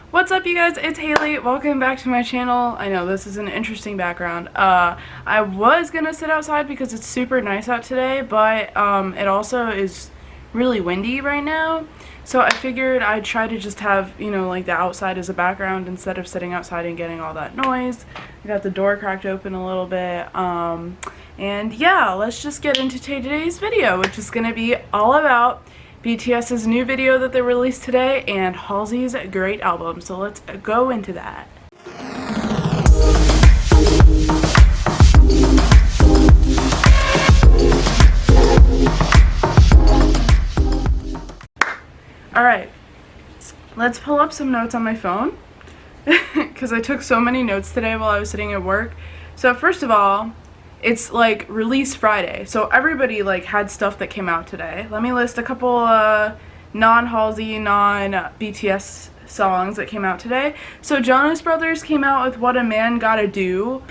What's up, you guys? It's Haley. Welcome back to my channel. I know this is an interesting background. I was gonna sit outside because it's super nice out today, but it also is really windy right now. So I figured I'd try to just have, like the outside as a background instead of sitting outside and getting all that noise. I got the door cracked open a little bit. And yeah, let's just get into today's video, which is gonna be all about BTS's new video that they released today and Halsey's great album. So let's go into that. Alright, let's pull up some notes on my phone because I took so many notes today while I was sitting at work. So first of all, it's like release Friday, so everybody like had stuff that came out today. Let me list a couple non-Halsey, non-BTS songs that came out today. So Jonas Brothers came out with What a Man Gotta Do.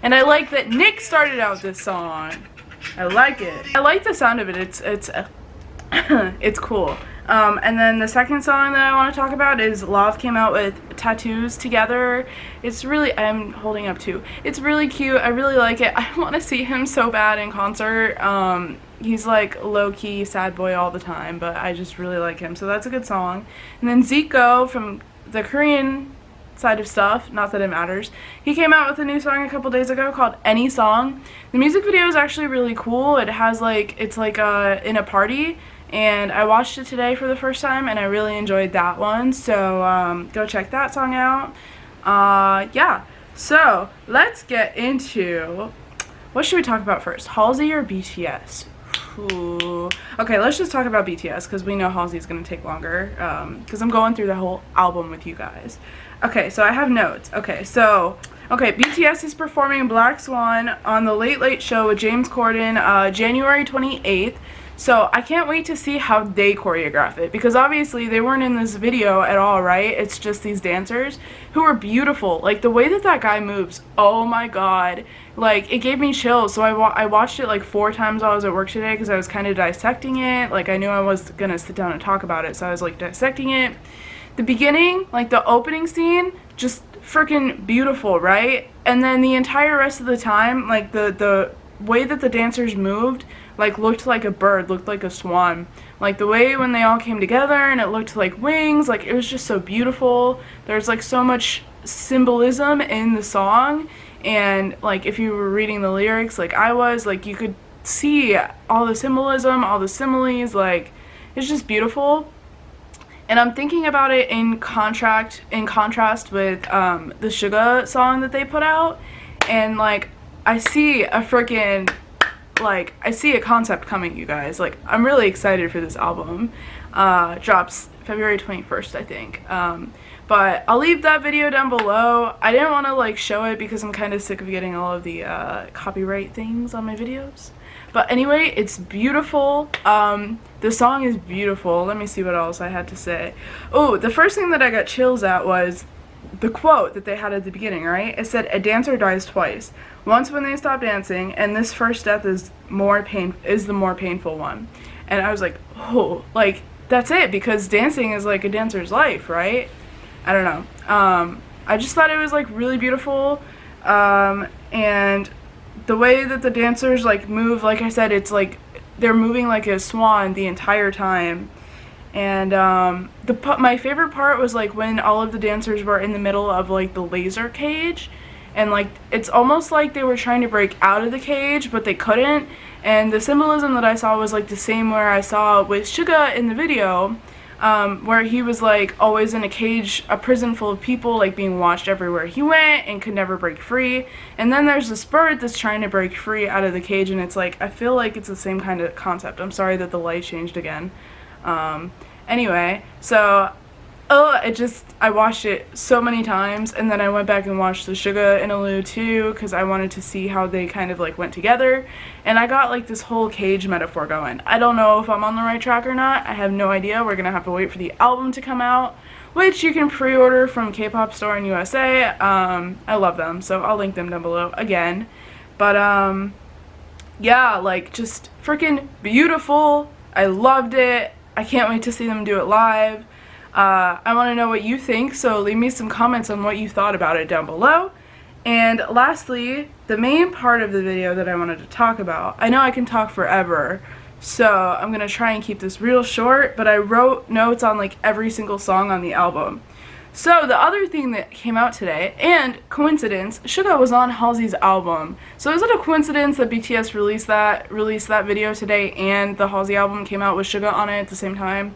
And I like that Nick started out this song. I like it. I like the sound of it. It's cool. And then the second song that I want to talk about is Love came out with Tattoos Together. It's really, I'm holding up too. It's really cute. I really like it. I want to see him so bad in concert. He's like low-key sad boy all the time, but I just really like him. So that's a good song. And then Zico from the Korean side of stuff, not that it matters, he came out with a new song a couple days ago called Any Song. The music video is actually really cool. It has like, it's like in a party, and I watched it today for the first time and I really enjoyed that one, so go check that song out. Yeah, so let's get into, what should we talk about first, Halsey or BTS? Ooh. Okay, let's just talk about BTS because we know Halsey's gonna take longer because I'm going through the whole album with you guys. Okay, so I have notes. Okay, BTS is performing Black Swan on the Late Late Show with James Corden January 28th. So I can't wait to see how they choreograph it, because obviously they weren't in this video at all, right? It's just these dancers who are beautiful. Like the way that that guy moves, oh my god, like it gave me chills. So I watched it like 4 times while I was at work today because I was kind of dissecting it. Like I knew I was gonna sit down and talk about it, so I was like dissecting it. The beginning, like the opening scene, just freaking beautiful, right? And then the entire rest of the time, like the way that the dancers moved, like looked like a bird, looked like a swan. Like the way when they all came together and it looked like wings, like it was just so beautiful. There's like so much symbolism in the song, and like if you were reading the lyrics like I was, like you could see all the symbolism, all the similes, like it's just beautiful. And I'm thinking about it in contrast with the Suga song that they put out, and like I see a freaking, like I see a concept coming, you guys. Like I'm really excited for this album. Drops February 21st, I think. But I'll leave that video down below. I didn't want to like show it because I'm kind of sick of getting all of the copyright things on my videos. But anyway, it's beautiful. The song is beautiful. Let me see what else I had to say. Oh, the first thing that I got chills at was the quote that they had at the beginning, right? It said, "A dancer dies twice. Once when they stop dancing, and this first death is the more painful one." And I was like, oh, like that's it, because dancing is like a dancer's life, right? I don't know. I just thought it was like really beautiful, and the way that the dancers like move, like I said, it's like they're moving like a swan the entire time. And my favorite part was like when all of the dancers were in the middle of like the laser cage, and like it's almost like they were trying to break out of the cage but they couldn't. And the symbolism that I saw was like the same where I saw with Suga in the video, where he was like always in a cage, a prison full of people, like being watched everywhere he went and could never break free. And then there's this bird that's trying to break free out of the cage, and it's like I feel like it's the same kind of concept. I'm sorry that the light changed again. Anyway, so I watched it so many times, and then I went back and watched the Suga interlude too because I wanted to see how they kind of like went together, and I got like this whole cage metaphor going. I don't know if I'm on the right track or not. I have no idea. We're gonna have to wait for the album to come out, which you can pre-order from K-Pop Store in USA. I love them, so I'll link them down below again. But yeah, like just freaking beautiful. I loved it. I can't wait to see them do it live. I want to know what you think, so leave me some comments on what you thought about it down below. And lastly, the main part of the video that I wanted to talk about. I know I can talk forever, so I'm going to try and keep this real short, but I wrote notes on like every single song on the album. So the other thing that came out today, and coincidence, Suga was on Halsey's album. So is it a coincidence that BTS released that video today and the Halsey album came out with Suga on it at the same time?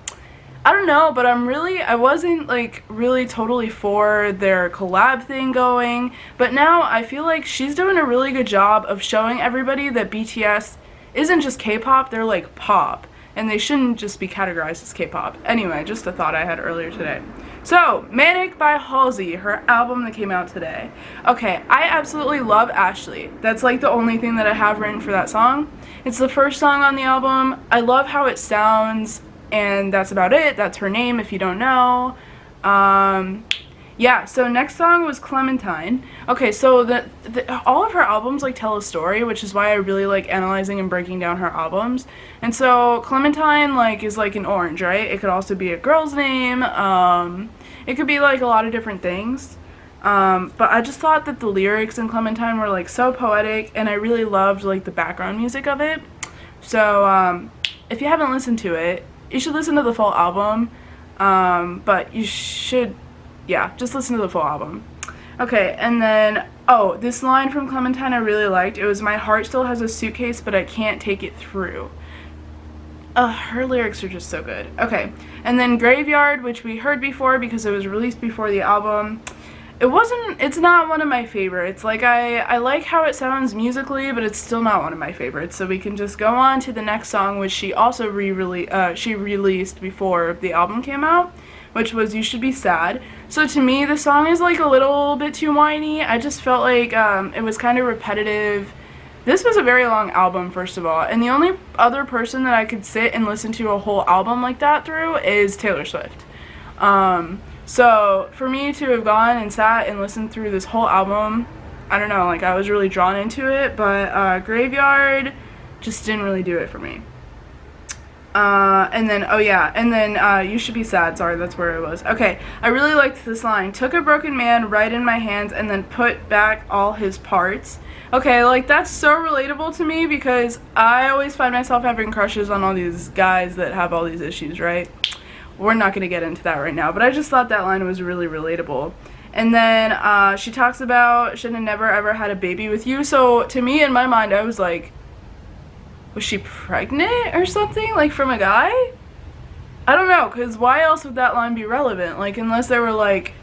I don't know, but I wasn't like really totally for their collab thing going, but now I feel like she's doing a really good job of showing everybody that BTS isn't just K-pop, they're like pop, and they shouldn't just be categorized as K-pop. Anyway, just a thought I had earlier today. So, Manic by Halsey, her album that came out today. Okay, I absolutely love Ashley. That's like the only thing that I have written for that song. It's the first song on the album. I love how it sounds. And that's about it. That's her name if you don't know. Yeah, so next song was Clementine. Okay, so all of her albums like tell a story, which is why I really like analyzing and breaking down her albums. And so Clementine like is like an orange, right? It could also be a girl's name. It could be like a lot of different things. But I just thought that the lyrics in Clementine were like so poetic, and I really loved like the background music of it. So if you haven't listened to it, you should listen to the full album, but you should, yeah, just listen to the full album. Okay, and then, oh, this line from Clementine I really liked. It was, "My heart still has a suitcase, but I can't take it through." Her lyrics are just so good. Okay, and then Graveyard, which we heard before because it was released before the album. It's not one of my favorites. Like, I like how it sounds musically, but it's still not one of my favorites. So we can just go on to the next song, which she also released before the album came out, which was You Should Be Sad. So to me, the song is like a little bit too whiny. I just felt like it was kind of repetitive. This was a very long album, first of all, and the only other person that I could sit and listen to a whole album like that through is Taylor Swift. So for me to have gone and sat and listened through this whole album, I don't know, like I was really drawn into it, but Graveyard just didn't really do it for me. And then You Should Be Sad, sorry, that's where it was. Okay, I really liked this line. "Took a broken man right in my hands and then put back all his parts." Okay, like that's so relatable to me because I always find myself having crushes on all these guys that have all these issues, right? We're not going to get into that right now, but I just thought that line was really relatable. And then she talks about, "Should have never ever had a baby with you." So to me, in my mind, I was like, was she pregnant or something? Like from a guy? I don't know, because why else would that line be relevant? Like unless they were like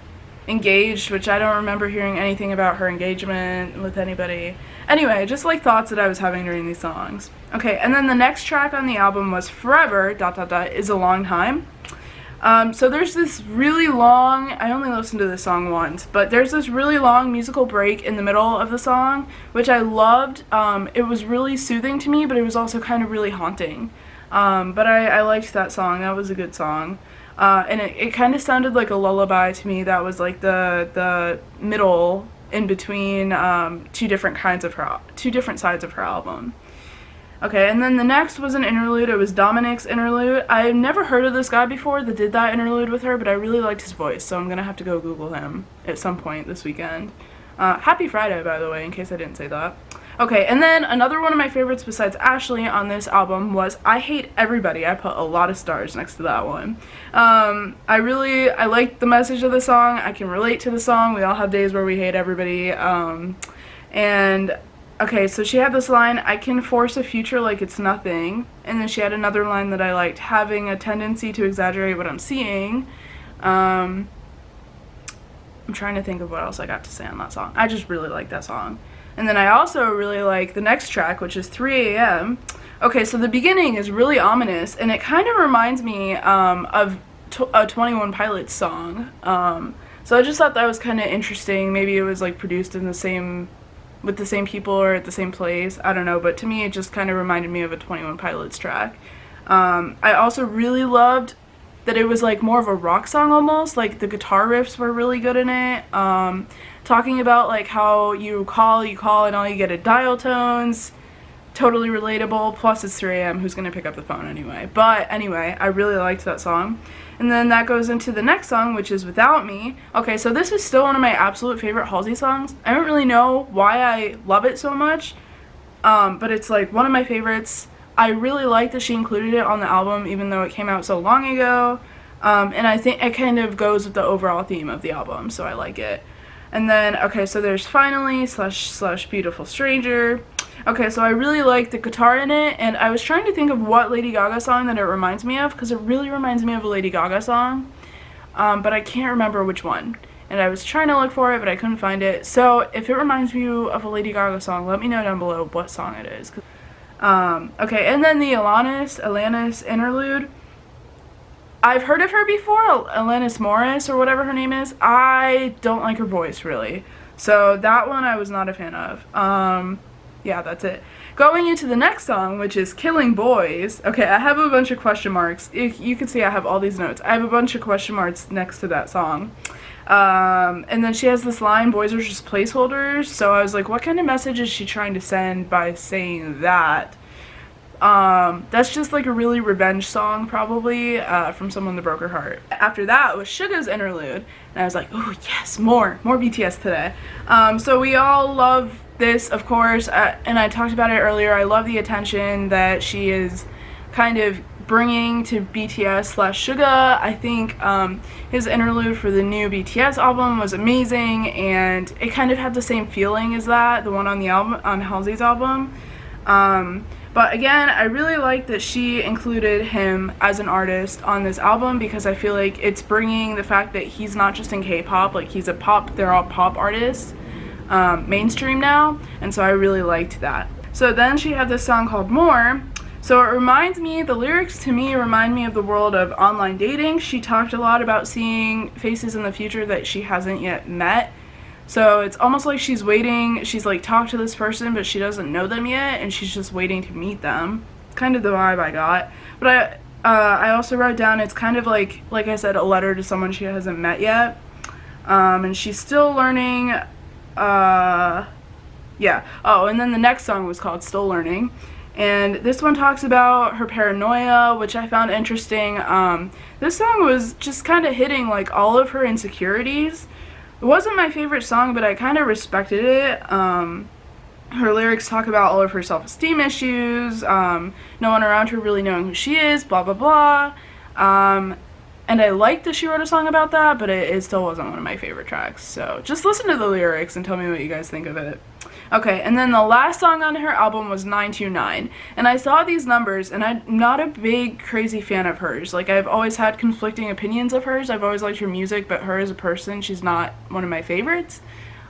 engaged, which I don't remember hearing anything about her engagement with anybody. Anyway, just like thoughts that I was having during these songs. Okay, and then the next track on the album was Forever, ... is a long time. So there's this really long, I only listened to this song once, but there's this really long musical break in the middle of the song, which I loved. It was really soothing to me, but it was also kind of really haunting. But I liked that song. That was a good song. And it kind of sounded like a lullaby to me. That was like the middle in between two different sides of her album. Okay, and then the next was an interlude. It was Dominic's interlude. I've never heard of this guy before that did that interlude with her, but I really liked his voice, so I'm going to have to go Google him at some point this weekend. Happy Friday, by the way, in case I didn't say that. Okay, and then another one of my favorites besides Ashley on this album was I Hate Everybody. I put a lot of stars next to that one. I liked the message of the song. I can relate to the song. We all have days where we hate everybody. Okay, so she had this line, "I can force a future like it's nothing." And then she had another line that I liked, "Having a tendency to exaggerate what I'm seeing." I'm trying to think of what else I got to say on that song. I just really like that song. And then I also really like the next track, which is 3 a.m. Okay, so the beginning is really ominous, and it kind of reminds me of a 21 Pilots song. So I just thought that was kind of interesting. Maybe it was like produced in with the same people or at the same place. I don't know, but to me it just kind of reminded me of a 21 Pilots track. I also really loved that it was like more of a rock song almost. Like the guitar riffs were really good in it. Talking about like how you call and all you get are dial tones. totally relatable, plus it's 3 a.m. who's gonna pick up the phone anyway. But anyway, I really liked that song. And then that goes into the next song, which is Without Me. Okay, so this is still one of my absolute favorite Halsey songs. I don't really know why I love it so much, but it's like one of my favorites. I really like that she included it on the album, even though it came out so long ago. And I think it kind of goes with the overall theme of the album, so I like it. And then, okay, so there's Finally / Beautiful Stranger. Okay, so I really like the guitar in it, and I was trying to think of what Lady Gaga song that it reminds me of, because it really reminds me of a Lady Gaga song, but I can't remember which one. And I was trying to look for it, but I couldn't find it. So if it reminds you of a Lady Gaga song, let me know down below what song it is. Okay, and then the Alanis interlude. I've heard of her before, Alanis Morris or whatever her name is. I don't like her voice, really. So that one I was not a fan of. Yeah, that's it. Going into the next song, which is Killing Boys. Okay, I have a bunch of question marks. You can see I have all these notes. I have a bunch of question marks next to that song. And then she has this line, boys are just placeholders. So I was like, what kind of message is she trying to send by saying that? That's just like a really revenge song, probably, from someone that broke her heart. After that was Suga's interlude, and I was like, oh yes, more BTS today. So we all love this, of course, and I talked about it earlier. I love the attention that she is kind of bringing to BTS / Suga. I think his interlude for the new BTS album was amazing, and it kind of had the same feeling as that, the one on the album, on Halsey's album. But again, I really like that she included him as an artist on this album, because I feel like it's bringing the fact that he's not just in K-pop, like he's a pop, they're all pop artists, mainstream now, and so I really liked that. So then she had this song called More. So it reminds me, the lyrics to me remind me of the world of online dating. She talked a lot about seeing faces in the future that she hasn't yet met. So it's almost like she's waiting, she's like talked to this person, but she doesn't know them yet, and she's just waiting to meet them. It's kind of the vibe I got. But I also wrote down it's kind of like I said, a letter to someone she hasn't met yet. And she's still learning, yeah. Oh, and then the next song was called Still Learning. And this one talks about her paranoia, which I found interesting. This song was just kind of hitting like all of her insecurities. It wasn't my favorite song, but I kind of respected it. Her lyrics talk about all of her self-esteem issues, no one around her really knowing who she is, blah, blah, blah. And I liked that she wrote a song about that, but it still wasn't one of my favorite tracks. So just listen to the lyrics and tell me what you guys think of it. Okay, and then the last song on her album was 929. And I saw these numbers, and I'm not a big, crazy fan of hers. Like, I've always had conflicting opinions of hers. I've always liked her music, but her as a person, she's not one of my favorites.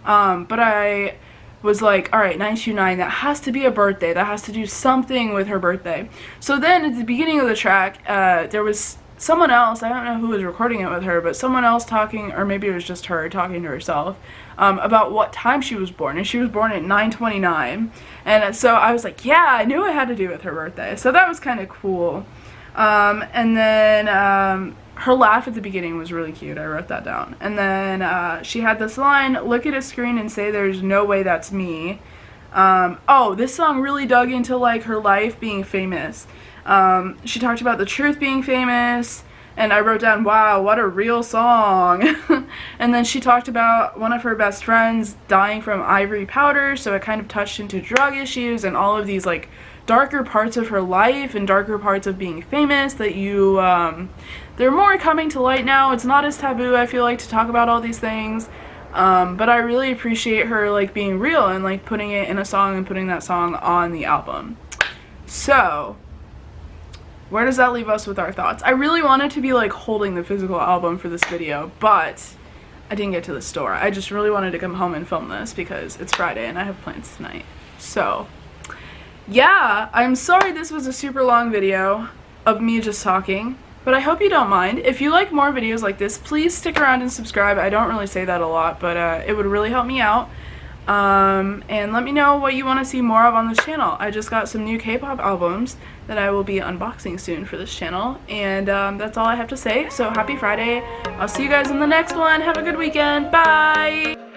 But I was like, alright, 929, that has to be a birthday. That has to do something with her birthday. So then, at the beginning of the track, there was someone else, I don't know who was recording it with her, but someone else talking, or maybe it was just her talking to herself, about what time she was born, and she was born at 9:29, and so I was like, yeah, I knew it had to do with her birthday, so that was kind of cool. And then her laugh at the beginning was really cute. I wrote that down. And then she had this line, look at a screen and say there's no way that's me. Oh, this song really dug into like her life being famous. She talked about the truth being famous, and I wrote down, wow, what a real song. And then she talked about one of her best friends dying from ivory powder, so it kind of touched into drug issues and all of these like darker parts of her life and darker parts of being famous that they're more coming to light now. It's not as taboo, I feel like, to talk about all these things. But I really appreciate her like being real and like putting it in a song and putting that song on the album. So where does that leave us with our thoughts? I really wanted to be like holding the physical album for this video, but I didn't get to the store. I just really wanted to come home and film this because it's Friday and I have plans tonight. So yeah, I'm sorry this was a super long video of me just talking, but I hope you don't mind. If you like more videos like this, please stick around and subscribe. I don't really say that a lot, but it would really help me out. And let me know what you want to see more of on this channel. I just got some new K-pop albums that I will be unboxing soon for this channel, and that's all I have to say. So happy Friday. I'll see you guys in the next one. Have a good weekend. Bye!